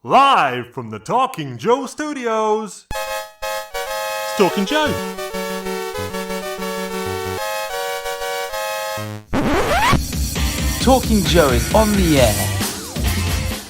Live from the Talking Joe Studios. It's Talking Joe. Talking Joe is on the air.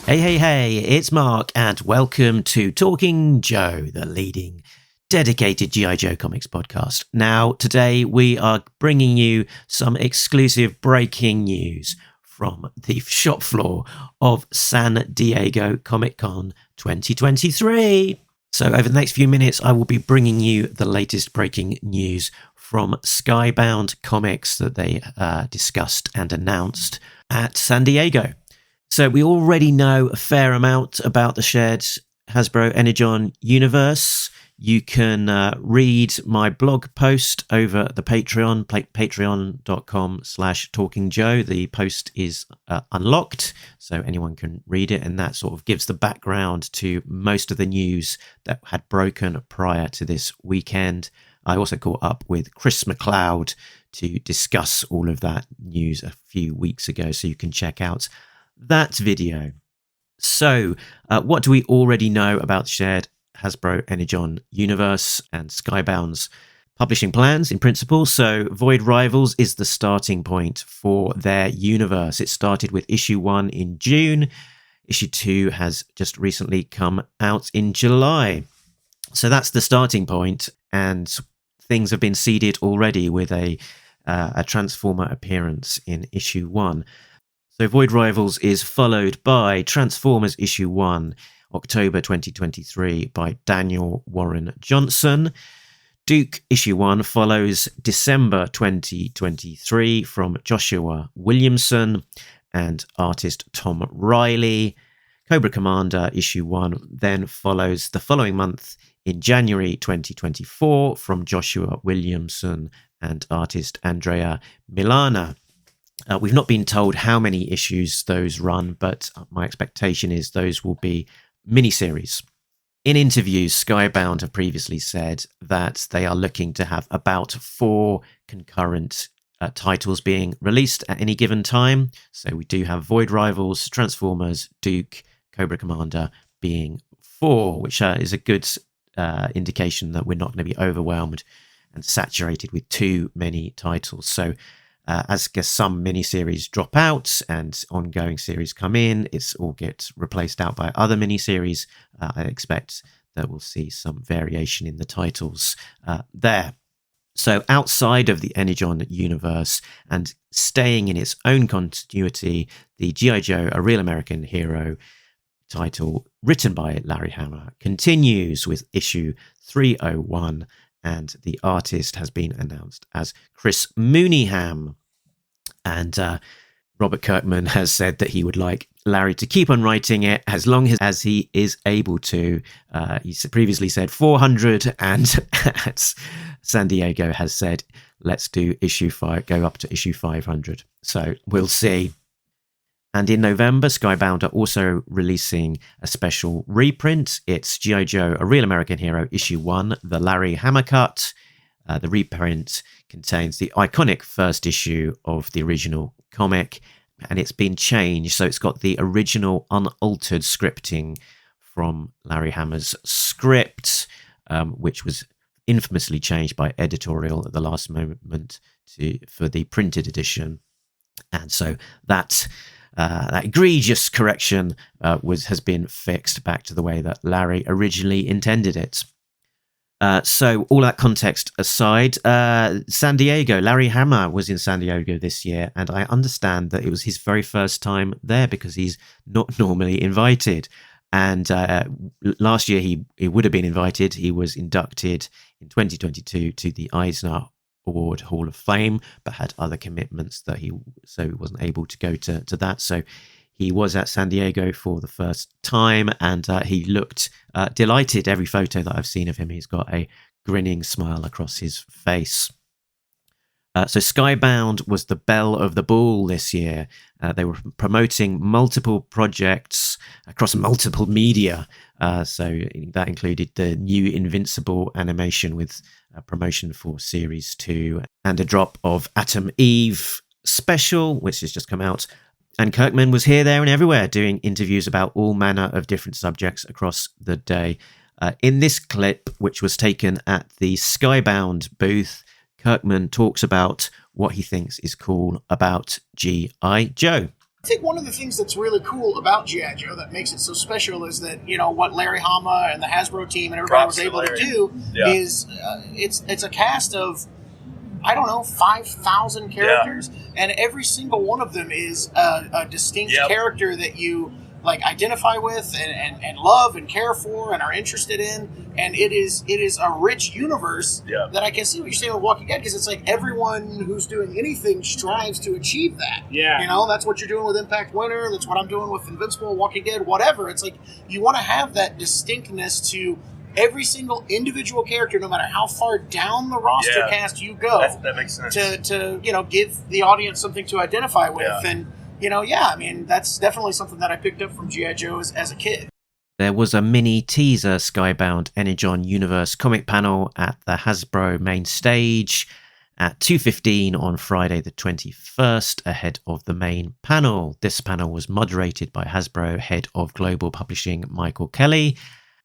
Hey, it's Mark, and welcome to Talking Joe, the leading dedicated GI Joe comics podcast. Now, today we are bringing you some exclusive breaking news from the shop floor of San Diego Comic-Con 2023. So over the next few minutes, I will be bringing you the latest breaking news from Skybound Comics that they discussed and announced at San Diego. So we already know a fair amount about the Shared Hasbro Energon Universe. You can read my blog post over the Patreon, patreon.com/talkingjoe. The post is unlocked, so anyone can read it, and that sort of gives the background to most of the news that had broken prior to this weekend. I also caught up with Chris McLeod to discuss all of that news a few weeks ago, so you can check out that video. So, what do we already know about Shared Hasbro Energon Universe and Skybound's publishing plans in principle? So Void Rivals is the starting point for their universe. It started with issue 1 in June. Issue 2 has just recently come out in July. So that's the starting point, and things have been seeded already with a Transformer appearance in issue 1. So Void Rivals is followed by Transformers issue 1, October 2023, by Daniel Warren Johnson. Duke issue 1 follows December 2023 from Joshua Williamson and artist Tom Reilly. Cobra Commander issue 1 then follows the following month in January 2024 from Joshua Williamson and artist Andrea Milana. We've not been told how many issues those run, but my expectation is those will be miniseries. In interviews, Skybound have previously said that they are looking to have about 4 concurrent titles being released at any given time. So we do have Void Rivals, Transformers, Duke, Cobra Commander being 4, which is a good indication that we're not going to be overwhelmed and saturated with too many titles. So as some miniseries drop out and ongoing series come in, it's all gets replaced out by other miniseries. I expect that we'll see some variation in the titles there. So outside of the Energon universe and staying in its own continuity, the GI Joe, A Real American Hero title written by Larry Hama continues with issue 301. And the artist has been announced as Chris Mooneyham. And Robert Kirkman has said that he would like Larry to keep on writing it as long as he is able to. He previously said 400, and at San Diego has said, let's do issue 5, go up to issue 500. So we'll see. And in November, Skybound are also releasing a special reprint. It's G.I. Joe, A Real American Hero, issue 1, the Larry Hama cut. The reprint contains the iconic first issue of the original comic, and it's been changed. So it's got the original unaltered scripting from Larry Hama's script, which was infamously changed by editorial at the last moment for the printed edition. And so that egregious correction has been fixed back to the way that Larry originally intended it. So all that context aside, San Diego, Larry Hama was in San Diego this year, and I understand that it was his very first time there because he's not normally invited. And last year he would have been invited. He was inducted in 2022 to the Eisner Award Hall of Fame, but had other commitments that he wasn't able to go to that. So he was at San Diego for the first time, and he looked delighted. Every photo that I've seen of him, he's got a grinning smile across his face. So Skybound was the belle of the ball this year. They were promoting multiple projects across multiple media. So that included the new Invincible animation with promotion for Series 2 and a drop of Atom Eve Special, which has just come out. And Kirkman was here, there, and everywhere doing interviews about all manner of different subjects across the day. In this clip, which was taken at the Skybound booth, Kirkman talks about what he thinks is cool about GI Joe. I think one of the things that's really cool about GI Joe that makes it so special is that, you know, what Larry Hama and the Hasbro team and everybody was able to do is it's a cast of, I don't know, 5,000 characters, and every single one of them is a distinct character that you like identify with and love and care for and are interested in, and it is a rich universe that I can see what you're saying with Walking Dead, because it's like everyone who's doing anything strives to achieve that. Yeah, you know, that's what you're doing with Impact Winter. That's what I'm doing with Invincible, Walking Dead, whatever. It's like you want to have that distinctness to every single individual character, no matter how far down the roster cast you go. That makes sense. To you know, give the audience something to identify with, and you know, I mean, that's definitely something that I picked up from GI Joe as a kid. There was a mini teaser Skybound Energon Universe comic panel at the Hasbro main stage at 2:15 on Friday the 21st, ahead of the main panel. This panel was moderated by Hasbro head of global publishing Michael Kelly,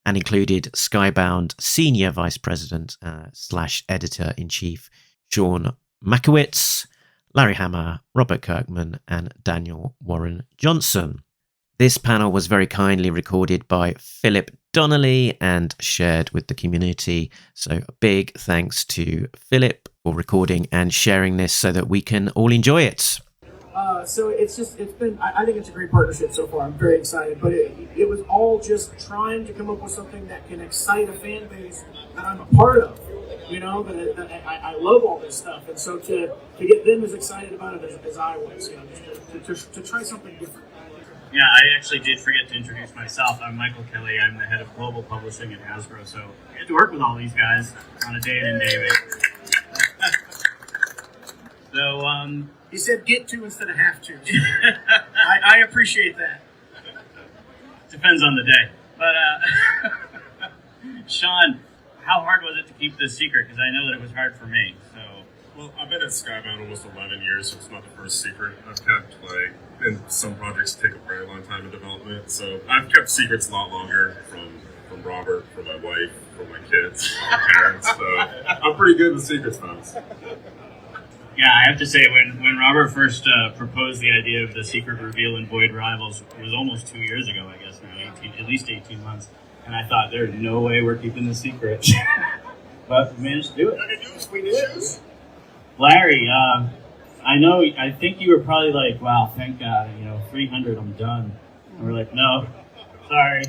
and included Skybound Senior Vice President / Editor-in-Chief Sean Makowitz, Larry Hama, Robert Kirkman, and Daniel Warren Johnson. This panel was very kindly recorded by Phillip Donnelly and shared with the community. So a big thanks to Phillip for recording and sharing this so that we can all enjoy it. So I think it's a great partnership so far. I'm very excited, but it was all just trying to come up with something that can excite a fan base that I'm a part of. You know, that I love all this stuff, and so to get them as excited about it as I was, you know, just to try something different. Yeah, I actually did forget to introduce myself. I'm Michael Kelly. I'm the head of global publishing at Hasbro, so I get to work with all these guys on a day in and day out. So, he said get to instead of have to. So I appreciate that. Depends on the day. But, Sean, how hard was it to keep this secret? Because I know that it was hard for me. So, well, I've been at Skybound almost 11 years, so it's not the first secret I've kept. Like, and some projects take a very long time in development, so I've kept secrets a lot longer from Robert, from my wife, from my kids, from my parents. So I'm pretty good with secrets, folks. Yeah, I have to say, when Robert first proposed the idea of the secret reveal in Void Rivals, it was almost 2 years ago, I guess now, at least 18 months. And I thought, there's no way we're keeping this secret. But we managed to do it. We did. Larry, I think you were probably like, wow, thank God, 300, I'm done. And we're like, no, sorry.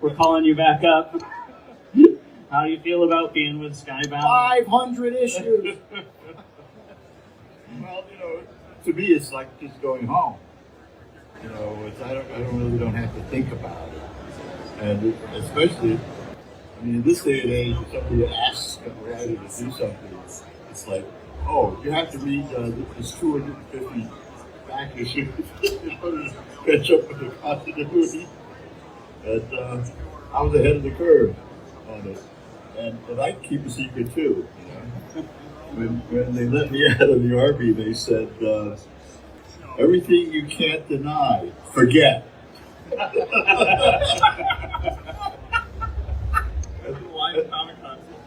We're calling you back up. How do you feel about being with Skybound? 500 issues. Well, to me, it's like just going home. I don't have to think about it. And especially, in this day and age, if somebody asks a writer to do something, it's like, oh, you have to read this 250 back issues in order to catch up with the continuity. And I was ahead of the curve on it. And I keep a secret too. When they let me out of the Army, they said, everything you can't deny, forget.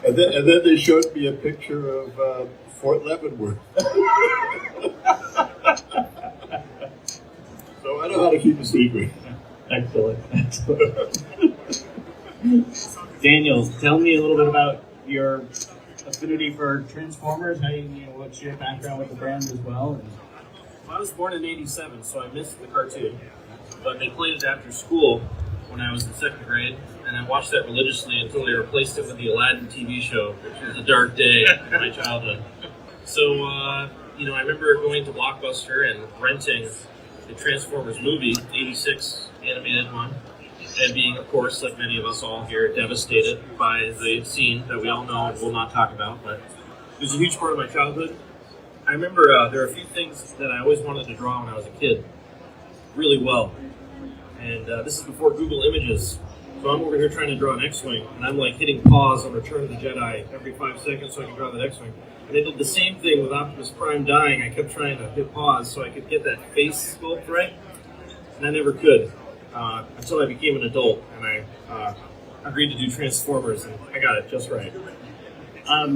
And then they showed me a picture of Fort Leavenworth. So I know how to keep a secret. Excellent. Daniel, tell me a little bit about your affinity for Transformers. What's your background with the brand as well? I was born in '87, so I missed the cartoon. But they played it after school when I was in second grade, and I watched that religiously until they replaced it with the Aladdin TV show, which was a dark day in my childhood. So, I remember going to Blockbuster and renting the Transformers movie, the '86 animated one, and being, of course, like many of us all here, devastated by the scene that we all know and will not talk about, but it was a huge part of my childhood. I remember there are a few things that I always wanted to draw when I was a kid really well. And this is before Google Images So I'm over here trying to draw an X-Wing, and I'm like hitting pause on Return of the Jedi every 5 seconds so I can draw that X-Wing. And they did the same thing with Optimus Prime dying. I kept trying to hit pause so I could get that face sculpt right, and I never could until I became an adult, and I agreed to do Transformers, and I got it just right.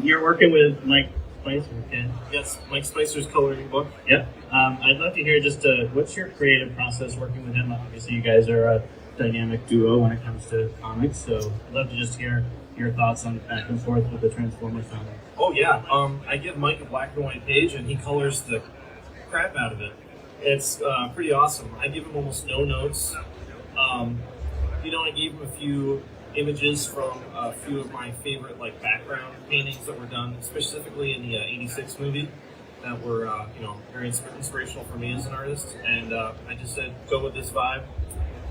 You're working with Mike Spicer, okay? Yes, Mike Spicer's coloring book. Yep. I'd love to hear just what's your creative process working with him? Obviously, you guys are a dynamic duo when it comes to comics, so I'd love to just hear your thoughts on back and forth with the Transformers comic. Oh, yeah. I give Mike a black and white page, and he colors the crap out of it. It's pretty awesome. I give him almost no notes. I gave him a few images from a few of my favorite background paintings that were done specifically in the '86 movie that were very inspirational for me as an artist, and I just said go with this vibe.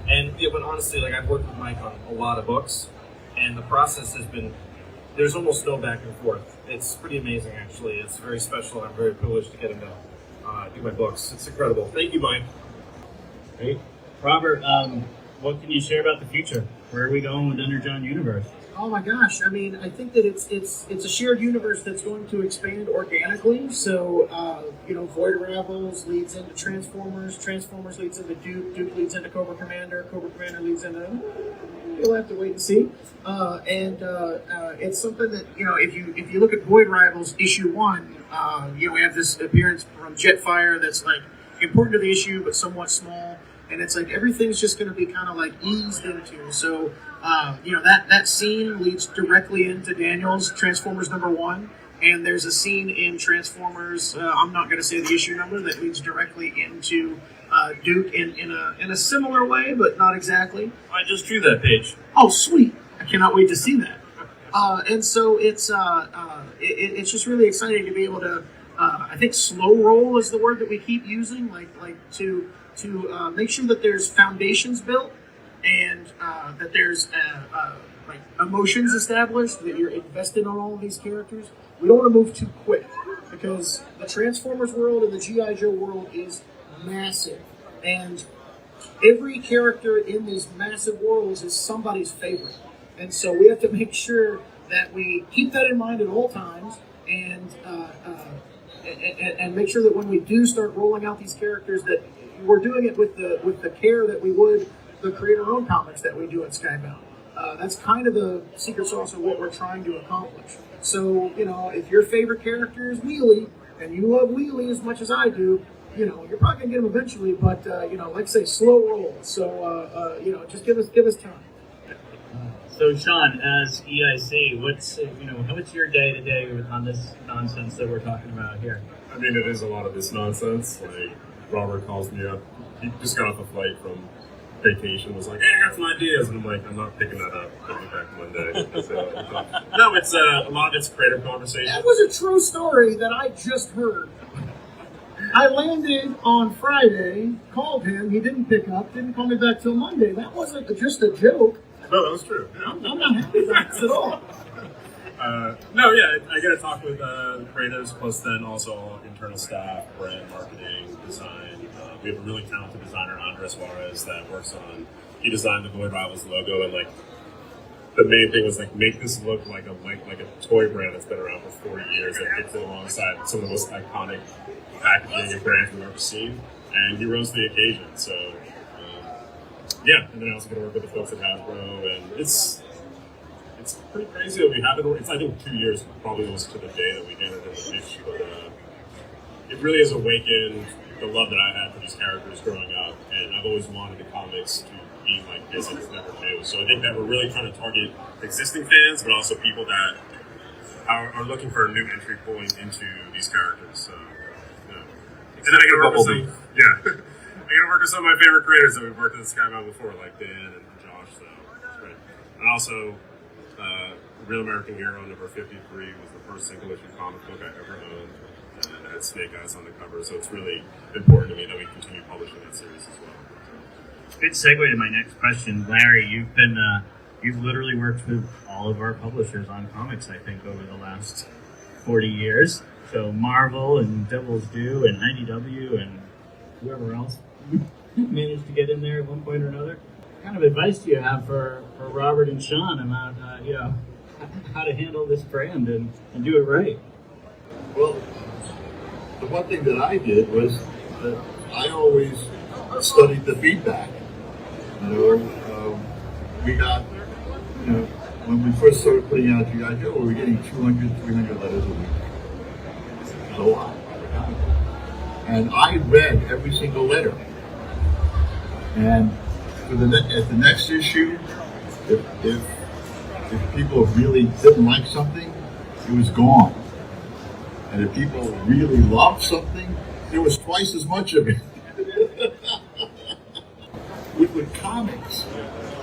And but honestly, I've worked with Mike on a lot of books, and the process has been there's almost no back and forth. It's pretty amazing, actually. It's very special, and I'm very privileged to get him to do my books. It's incredible. Thank you, Mike. Great. Robert, what can you share about the future? Where are we going with Energon Universe? Oh my gosh! I mean, I think that it's a shared universe that's going to expand organically. So, Void Ravels leads into Transformers. Transformers leads into Duke. Duke leads into Cobra Commander. Cobra Commander leads into. You'll have to wait and see. It's something that if you look at Void Rivals issue 1, we have this appearance from Jetfire that's important to the issue but somewhat small. And it's everything's just going to be kind of eased into. So, that scene leads directly into Daniel's Transformers #1. And there's a scene in Transformers, I'm not going to say the issue number, that leads directly into Duke in a similar way, but not exactly. I just drew that page. Oh, sweet. I cannot wait to see that. And so it's just really exciting to be able to, I think slow roll is the word that we keep using, to make sure that there's foundations built and that there's emotions established, that you're invested on all of these characters. We don't want to move too quick because the Transformers world and the GI Joe world is massive, and every character in these massive worlds is somebody's favorite, and so we have to make sure that we keep that in mind at all times, and make sure that when we do start rolling out these characters, that we're doing it with the care that we would the creator-owned comics that we do at Skybound. That's kind of the secret sauce of what we're trying to accomplish. So, if your favorite character is Wheelie, and you love Wheelie as much as I do, you're probably going to get him eventually, but, like I say, slow roll. So, just give us time. So, Sean, as EIC, what's your day-to-day on this nonsense that we're talking about here? I mean, it is a lot of this nonsense. Robert calls me up. He just got off a flight from vacation, was like, hey, I got some ideas. And I'm like, I'm not picking that up. I'll be back Monday. So, no, it's a lot of it's creative conversation. That was a true story that I just heard. I landed on Friday, called him, he didn't pick up, didn't call me back till Monday. That wasn't just a joke. No, that was true. I'm not happy about this at all. I get to talk with creatives, plus then also all internal staff, brand, marketing, design. We have a really talented designer, Andrea Suarez, that works on. He designed the Void Rivals logo, and the main thing was make this look like a toy brand that's been around for 40 years that fits in alongside some of the most iconic packaging and brands we've ever seen. And he rose to the occasion. So and then I also get to work with the folks at Hasbro, and it's pretty crazy that we have it. It's I think 2 years probably almost to the day that we handed in the pitch, but it really has awakened the love that I had for these characters growing up, and I've always wanted the comics to be like this, and it's never new. So I think that we're really trying to target existing fans, but also people that are looking for a new entry point into these characters. So, and then I get to work with some, I get to work with some of my favorite creators that we've worked with at Skybound before, like Dan and Josh. So it's great. And also, Real American Hero number 53 was the first single issue comic book I ever owned. And it had Snake Eyes on the cover, so it's really important to me that we continue publishing that series as well. Good segue to my next question, Larry. You've literally worked with all of our publishers on comics, I think, over the last 40 years. So Marvel and Devil's Due and IDW and whoever else managed to get in there at one point or another. kind of advice do you have for Robert and Sean about how to handle this brand and do it right? Well, the one thing that I did was that I always studied the feedback. We got, when we first started putting out GI Joe, we were getting 200, 300 letters a week. It was a lot. And I read every single letter. And at the next issue, if people really didn't like something, it was gone. And if people really loved something, there was twice as much of it. With comics,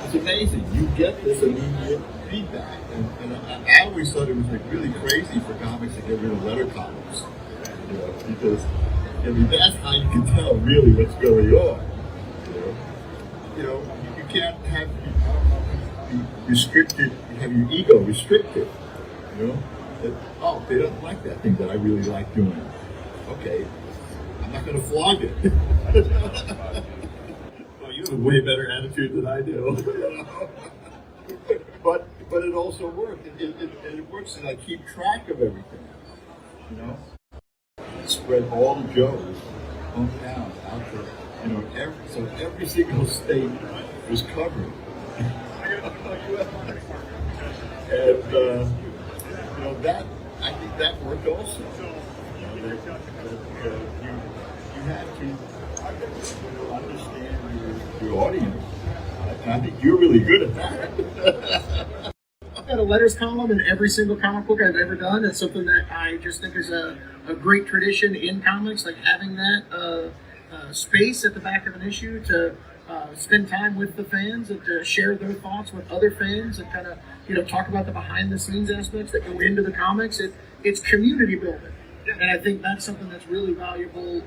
it's amazing. You get this immediate feedback. And I always thought it was like really crazy for comics to get rid of letter columns. Because that's how you can tell really what's going on. You can't have restricted, you have your ego restricted. They don't like that thing that I really like doing. Okay, I'm not going to flog it. Well, you have a way better attitude than I do. But it also worked. It works, and I keep track of everything. Spread all the Joes, hometowns, out to, every single state was covered. And that, I think that worked also. You had to understand your audience, and I think you're really good at that. I've got a letters column in every single comic book I've ever done. It's something that I just think is a great tradition in comics, like having that space at the back of an issue to spend time with the fans and to share their thoughts with other fans and kind of talk about the behind the scenes aspects that go into the comics. It's community building, and I think that's something that's really valuable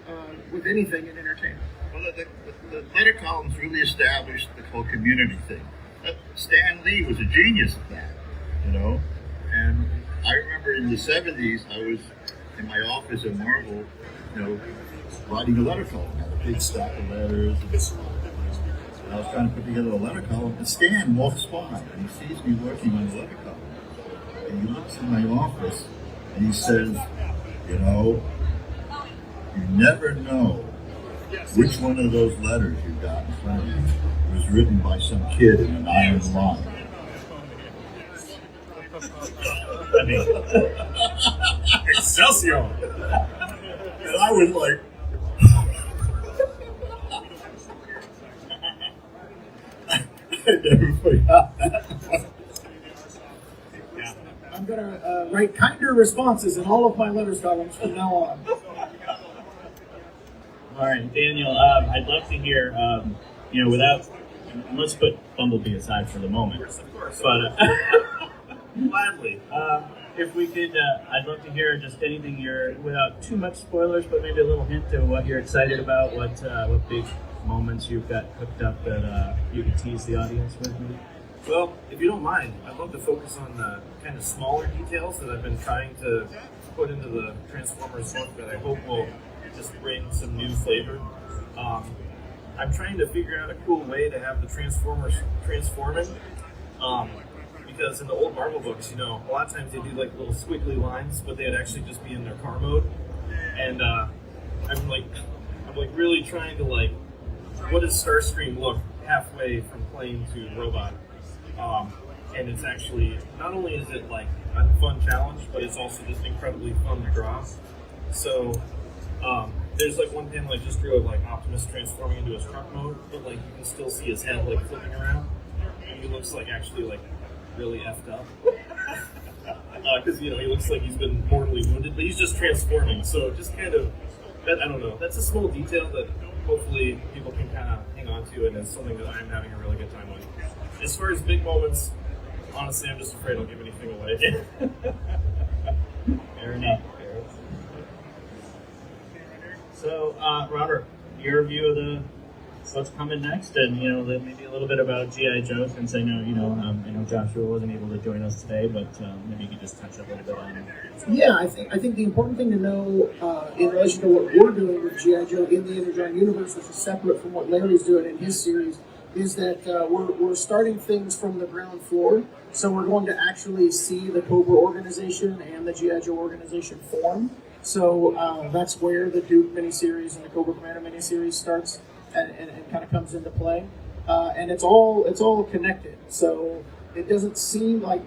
with anything in entertainment. Well, the letter columns really established the whole community thing. Stan Lee was a genius at that, And I remember in the 70s, I was in my office at Marvel, writing a letter column. I had a big stack of letters. And I was trying to put together a letter column, and Stan walks by, and he sees me working on the letter column. And he looks in my office, and he says, you never know which one of those letters you got in front of you was written by some kid in an iron line. I mean, Excelsior! And I was like, I never forgot that. I'm going to write kinder responses in all of my letters columns from now on. All right, Daniel, I'd love to hear, let's put Bumblebee aside for the moment. Of course. But gladly. If we could, I'd love to hear just anything without too much spoilers, but maybe a little hint to what you're excited about, what big moments you've got hooked up that you could tease the audience with. Maybe. Well, if you don't mind, I'd love to focus on the kind of smaller details that I've been trying to put into the Transformers book that I hope will just bring some new flavor. I'm trying to figure out a cool way to have the Transformers transforming. Because in the old Marvel books, a lot of times they do like little squiggly lines, but they'd actually just be in their car mode. And I'm really trying to what does Starscream look halfway from plane to robot? And it's actually, not only is it like a fun challenge, but it's also just incredibly fun to draw. So there's one panel I just drew of Optimus transforming into his truck mode, but you can still see his head flipping around, and he looks actually really effed up. Because he looks like he's been mortally wounded, but he's just transforming. So just kind of, I don't know. That's a small detail that hopefully people can kind of hang on to, and it's something that I'm having a really good time with. As far as big moments, honestly, I'm just afraid I'll give anything away. Fair enough. So, Robert, your view of what's coming next, and maybe a little bit about GI Joe, since I know I know Joshua wasn't able to join us today, but maybe you could just touch up a little bit on it. Yeah, I think the important thing to know in relation to what we're doing with GI Joe in the Energon Universe, which is separate from what Larry's doing in his series, is that we're starting things from the ground floor. So we're going to actually see the Cobra organization and the GI Joe organization form. So that's where the Duke miniseries and the Cobra Commander miniseries starts and kind of comes into play. And it's all connected. So it doesn't seem like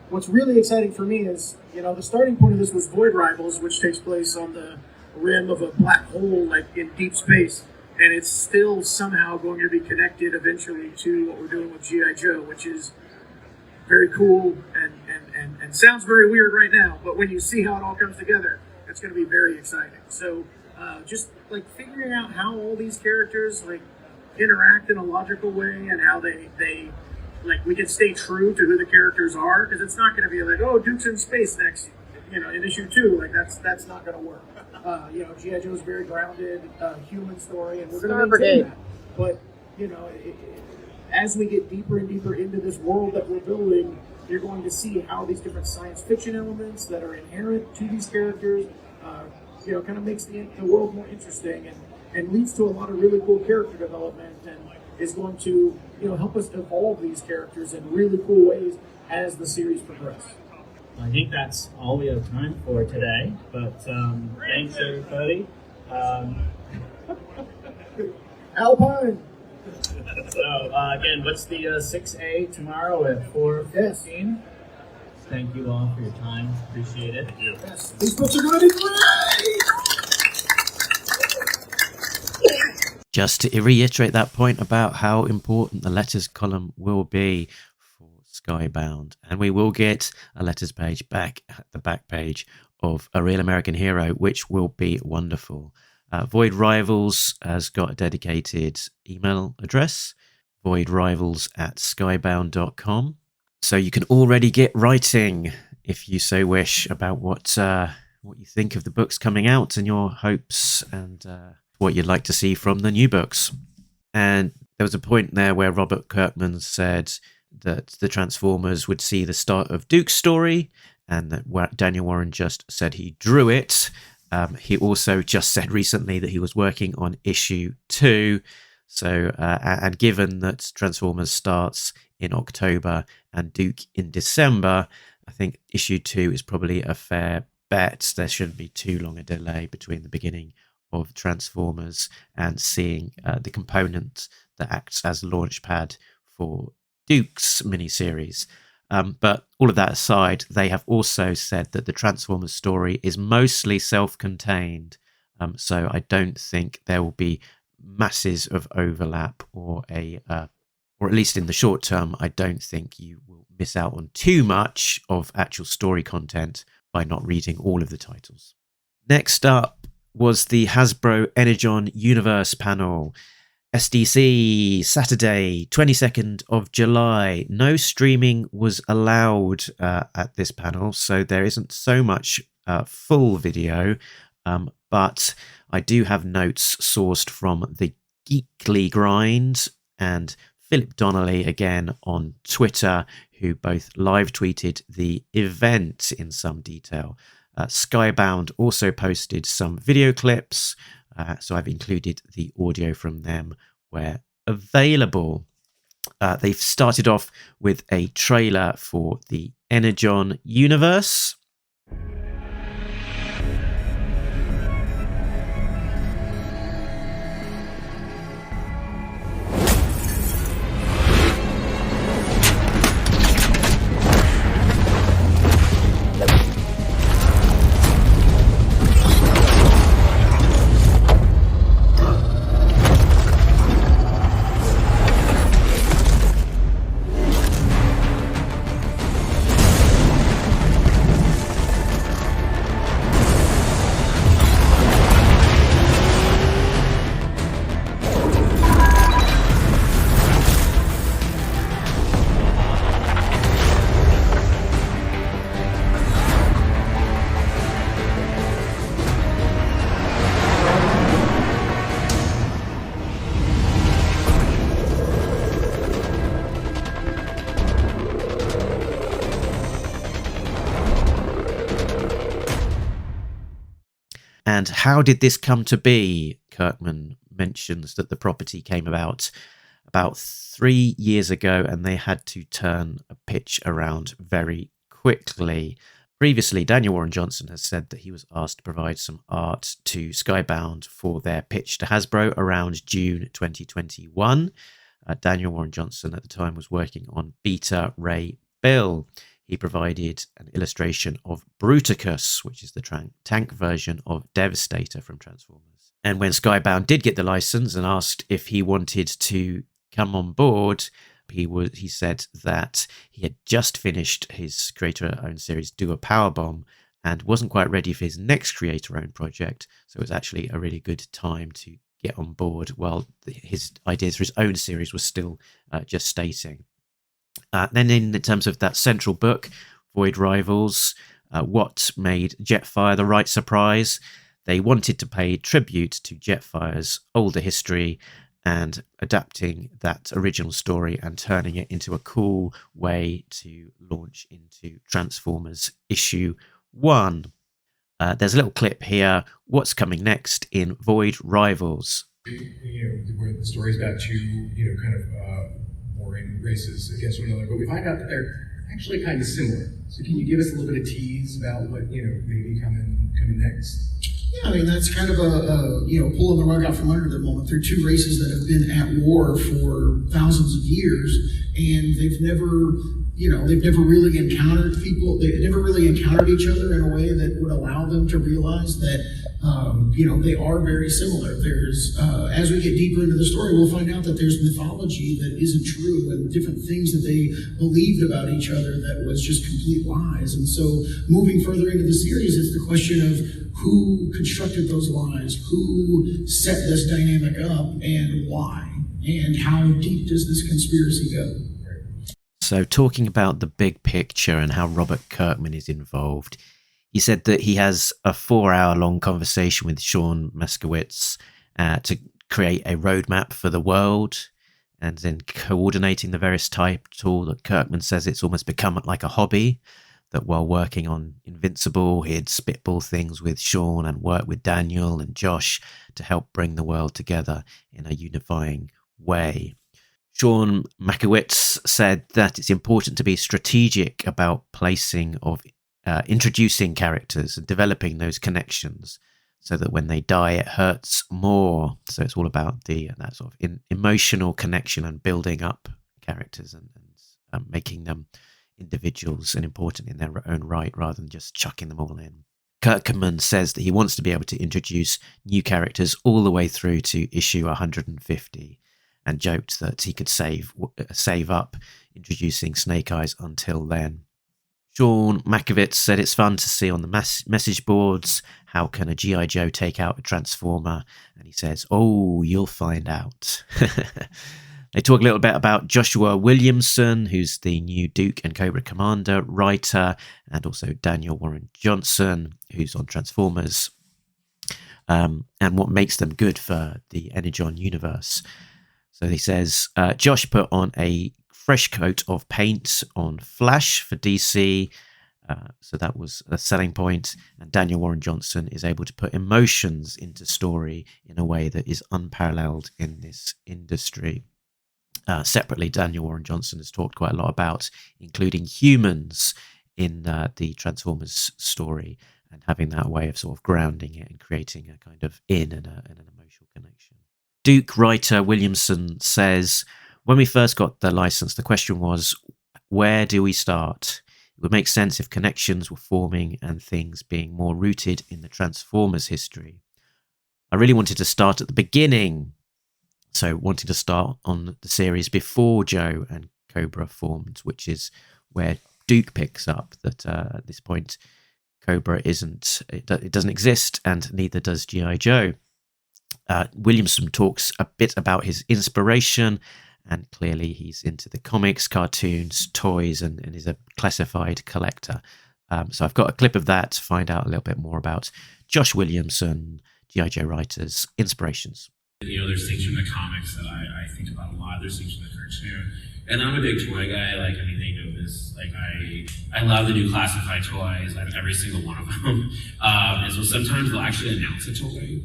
what's really exciting for me is, the starting point of this was Void Rivals, which takes place on the rim of a black hole, like in deep space. And it's still somehow going to be connected eventually to what we're doing with G.I. Joe, which is very cool and sounds very weird right now. But when you see how it all comes together, it's going to be very exciting. So just like figuring out how all these characters like interact in a logical way and how they like we can stay true to who the characters are, because it's not going to be like, oh, Duke's in space next, in issue 2. Like that's not going to work. G.I. Joe is very grounded, human story, and we're going to maintain that. But as we get deeper and deeper into this world that we're building, you're going to see how these different science fiction elements that are inherent to these characters, kind of makes the world more interesting and leads to a lot of really cool character development, and is going to help us evolve these characters in really cool ways as the series progresses. I think that's all we have time for today, but thanks everybody. Alpine! So again, what's the 6A tomorrow at 4:15? Thank you all for your time. Appreciate it. Yes, these books are going to be great! Just to reiterate that point about how important the letters column will be for Skybound, and we will get a letters page back at the back page of A Real American Hero, which will be wonderful. Void Rivals has got a dedicated email address, voidrivals@skybound.com. So you can already get writing, if you so wish, about what you think of the books coming out and your hopes and what you'd like to see from the new books. And there was a point there where Robert Kirkman said that the Transformers would see the start of Duke's story, and that Daniel Warren just said he drew it. He also just said recently that he was working on issue 2. So, and given that Transformers starts in October and Duke in December, I think issue 2 is probably a fair bet. There shouldn't be too long a delay between the beginning of Transformers and seeing the component that acts as launchpad for Duke's miniseries. But all of that aside, they have also said that the Transformers story is mostly self-contained. So I don't think there will be masses of overlap or at least in the short term, I don't think you will miss out on too much of actual story content by not reading all of the titles. Next up was the Hasbro Energon Universe panel. SDC, Saturday, 22nd of July. No streaming was allowed at this panel, so there isn't so much full video, but I do have notes sourced from the Geekly Grind and Phillip Donnelly again on Twitter, who both live tweeted the event in some detail. Skybound also posted some video clips, so I've included the audio from them where available. They've started off with a trailer for the Energon Universe. And how did this come to be? Kirkman mentions that the property came about about 3 years ago, and they had to turn a pitch around very quickly. Previously, Daniel Warren Johnson has said that he was asked to provide some art to Skybound for their pitch to Hasbro around June 2021. Daniel Warren Johnson at the time was working on Beta Ray Bill. He provided an illustration of Bruticus, which is the tank version of Devastator from Transformers. And when Skybound did get the license and asked if he wanted to come on board, he said that he had just finished his creator-owned series Do a Powerbomb and wasn't quite ready for his next creator-owned project. So it was actually a really good time to get on board while his ideas for his own series were still just stating. Then in terms of that central book, Void Rivals, what made Jetfire the right surprise? They wanted to pay tribute to Jetfire's older history and adapting that original story and turning it into a cool way to launch into Transformers issue 1. There's a little clip here. What's coming next in Void Rivals? Where the story's about two, kind of warring races against one another, but we find out that they're actually kind of similar. So can you give us a little bit of tease about what maybe coming next? Yeah, I mean, that's kind of a pulling the rug out from under them moment. They're two races that have been at war for thousands of years, and they've never really encountered people. They've never really encountered each other in a way that would allow them to realize that, they are very similar. There's, as we get deeper into the story, we'll find out that there's mythology that isn't true and different things that they believed about each other that was just complete lies. And so moving further into the series, it's the question of who constructed those lies, who set this dynamic up, and why, and how deep does this conspiracy go? So talking about the big picture and how Robert Kirkman is involved, he said that he has a 4-hour-long conversation with Sean Moskowitz to create a roadmap for the world, and then coordinating the various type tool that Kirkman says it's almost become like a hobby, that while working on Invincible, he'd spitball things with Sean and work with Daniel and Josh to help bring the world together in a unifying way. Sean Moskowitz said that it's important to be strategic about introducing characters and developing those connections so that when they die, it hurts more. So it's all about that sort of emotional connection and building up characters and making them individuals and important in their own right rather than just chucking them all in. Kirkman says that he wants to be able to introduce new characters all the way through to issue 150 and joked that he could save up introducing Snake Eyes until then. Sean Moskowitz said it's fun to see on the message boards, how can a GI Joe take out a Transformer? And he says, oh, you'll find out. They talk a little bit about Joshua Williamson, who's the new Duke and Cobra Commander writer, and also Daniel Warren Johnson, who's on Transformers, and what makes them good for the Energon universe. So he says, Josh put on a fresh coat of paint on Flash for DC, so that was a selling point, and Daniel Warren Johnson is able to put emotions into story in a way that is unparalleled in this industry. Separately, Daniel Warren Johnson has talked quite a lot about including humans in the Transformers story and having that way of sort of grounding it and creating a kind of and an emotional connection. Duke writer Williamson says, when we first got the license, the question was, where do we start? It would make sense if connections were forming and things being more rooted in the Transformers history. I really wanted to start at the beginning. So wanting to start on the series before Joe and Cobra formed, which is where Duke picks up that at this point, Cobra it doesn't exist, and neither does GI Joe. Williamson talks a bit about his inspiration, and clearly he's into the comics, cartoons, toys, and is a classified collector. So I've got a clip of that to find out a little bit more about Josh Williamson, GI Joe writers, inspirations. There's things from the comics that I think about a lot. There's things from the cartoon. And I'm a big toy guy. They know this. I love the new classified toys. I have every single one of them. And so sometimes they'll actually announce a toy.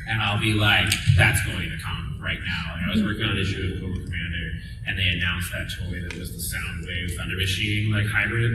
And I'll be like, that's going to come right now. I was working on an issue of Cobra Commando. and they announced that toy that was the Soundwave Thunder Machine like hybrid.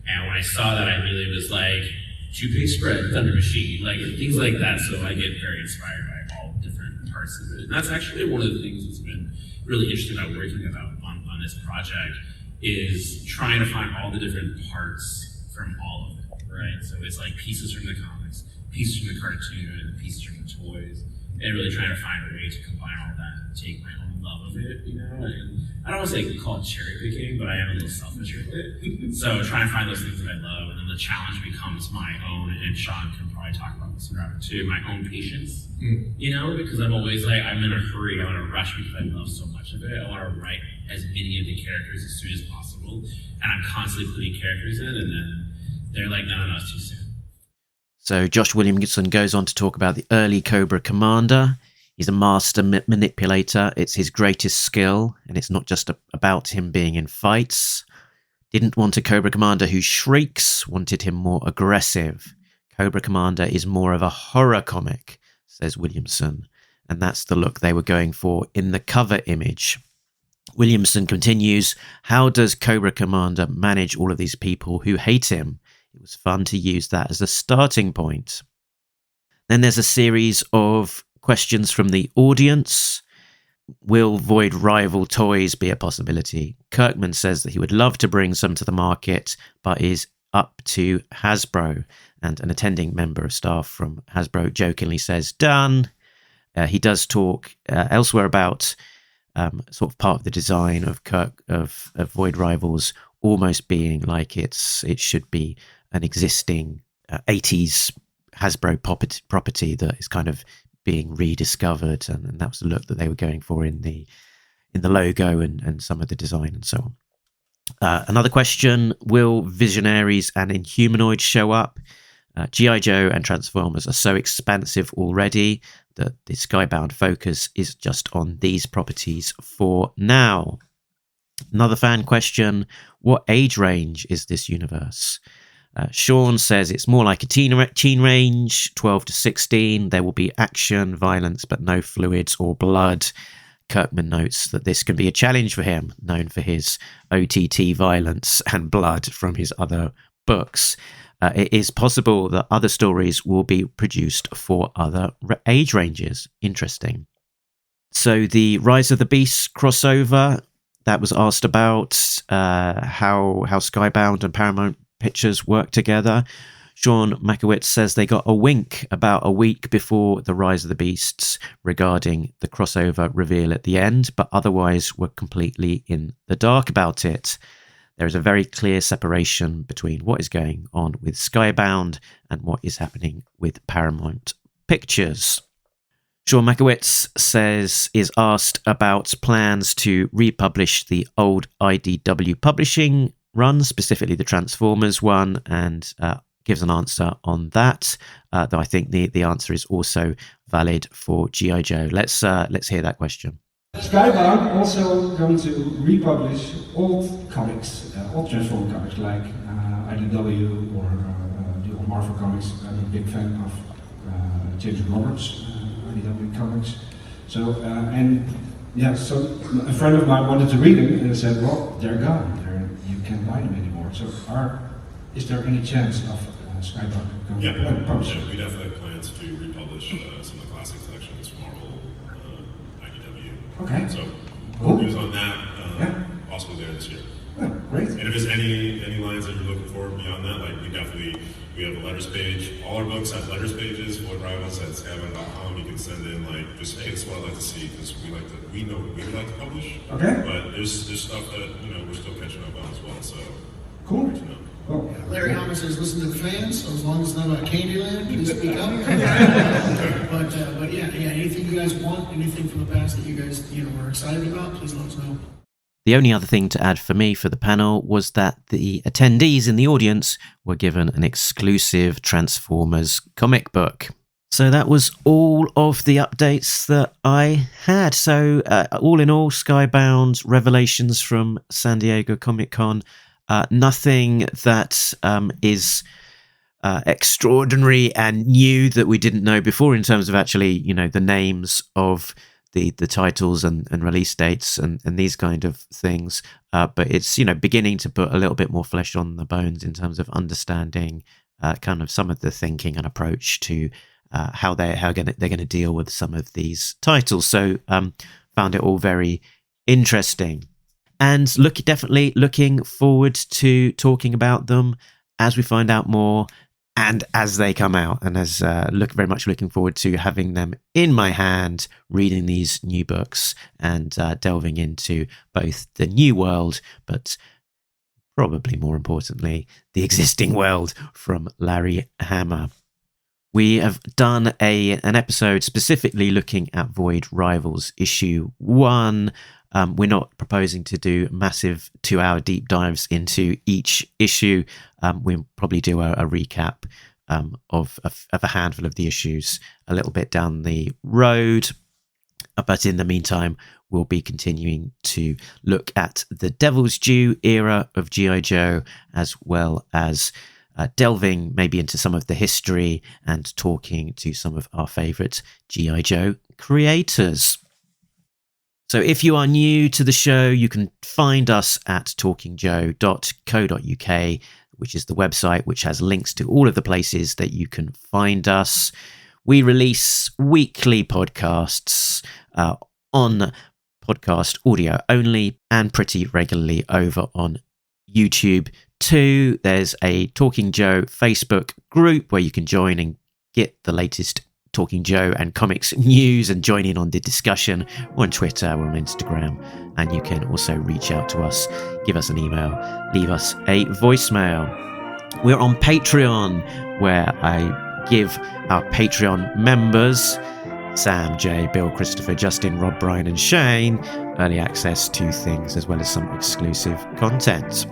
And when I saw that, I really was like, 2-page spread, Thunder Machine, like things like that. So I get very inspired by all different parts of it. And that's actually one of the things that's been really interesting about working on this project is trying to find all the different parts from all of it, right? So it's like pieces from the comics, pieces from the cartoon, and pieces from the toys, and really trying to find a way to combine all that and take my own love of it, you know? And I don't want to say call it cherry picking, but I am a little selfish with it. So trying to find those things that I love, and then the challenge becomes my own, and Sean can probably talk about this forever too, my own patience, you know? Because I'm always like, I'm in a hurry, I want to rush because I love so much of it. I want to write as many of the characters as soon as possible, and I'm constantly putting characters in, and then they're like, no, it's too soon. So Josh Williamson goes on to talk about the early Cobra commander. He's a master manipulator. It's his greatest skill, and it's not just about him being in fights. Didn't want a Cobra commander who shrieks, wanted him more aggressive. Cobra Commander is more of a horror comic, says Williamson, and that's the look they were going for in the cover image. Williamson continues, how does Cobra Commander manage all of these people who hate him? It was fun to use that as a starting point. Then there's a series of questions from the audience. Will Void Rival toys be a possibility? Kirkman says that he would love to bring some to the market, but is up to Hasbro. And an attending member of staff from Hasbro jokingly says, done. He does talk elsewhere about sort of part of the design of Void Rivals almost being like it should be an existing 80s Hasbro property that is kind of being rediscovered, and that was the look that they were going for in the logo and some of the design and so on. Another question, will Visionaries and Inhumanoids show up? GI Joe and Transformers are so expansive already that the Skybound focus is just on these properties for now. Another fan question, what age range is this universe? Sean says it's more like a teen range, 12 to 16. There will be action, violence, but no fluids or blood. Kirkman notes that this can be a challenge for him, known for his OTT violence and blood from his other books. It is possible that other stories will be produced for other age ranges. Interesting. So the Rise of the Beasts crossover, that was asked about how Skybound and Paramount Pictures work together. Sean Makowitz says they got a wink about a week before the Rise of the Beasts regarding the crossover reveal at the end, but otherwise were completely in the dark about it. There is a very clear separation between what is going on with Skybound and what is happening with Paramount Pictures. Sean Makowitz is asked about plans to republish the old IDW publishing run, specifically the Transformers one, and gives an answer on that, though I think the answer is also valid for GI Joe. Let's hear that question. Skybound also going to republish old comics, old Transformer comics like IDW or the old Marvel comics. I'm a big fan of James Roberts, IDW comics. So so a friend of mine wanted to read them and said, well, they're gone. You can't buy them anymore. So is there any chance of Skybound going to publish? Yeah, we definitely have plans to republish some of the classic collections from Marvel, IDW. Okay. So cool. News on that, possibly there this year. Oh, great. And if there's any lines that you're looking for beyond that, like we have a letters page. All our books have letters pages. Void Rivals at Skybound.com. You can send in just hey, this is what I'd like to see because we know what we would like to publish. Okay. But there's stuff that we're still catching up on as well. So cool. Well, Larry Hama says, listen to the fans, so as long as it's not about Candyland, please speak up. but yeah, anything you guys want, anything from the past that you guys are excited about, please let us know. The only other thing to add for me for the panel was that the attendees in the audience were given an exclusive Transformers comic book. So that was all of the updates that I had. So all in all, Skybound revelations from San Diego Comic-Con. Nothing that is extraordinary and new that we didn't know before in terms of actually, the names of the titles and release dates and these kind of things, but it's beginning to put a little bit more flesh on the bones in terms of understanding kind of some of the thinking and approach to how they're going to deal with some of these titles. So found it all very interesting, and definitely looking forward to talking about them as we find out more and as they come out, and as very much looking forward to having them in my hand, reading these new books and delving into both the new world, but probably more importantly, the existing world from Larry Hama. We have done an episode specifically looking at Void Rivals issue 1. We're not proposing to do massive 2-hour deep dives into each issue. We'll probably do a recap of a handful of the issues a little bit down the road. But in the meantime, we'll be continuing to look at the Devil's Due era of GI Joe, as well as delving maybe into some of the history and talking to some of our favourite GI Joe creators. So if you are new to the show, you can find us at talkingjoe.co.uk, which is the website which has links to all of the places that you can find us. We release weekly podcasts on podcast audio only, and pretty regularly over on YouTube too. There's a Talking Joe Facebook group where you can join and get the latest Talking Joe and comics news and join in on the discussion on Twitter or on Instagram. And you can also reach out to us, give us an email, leave us a voicemail. We're on Patreon, where I give our Patreon members, Sam, Jay, Bill, Christopher, Justin, Rob, Brian and Shane, early access to things as well as some exclusive content.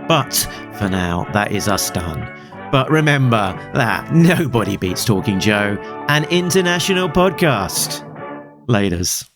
But for now, that is us done. But remember that nobody beats Talking Joe, an international podcast. Laters.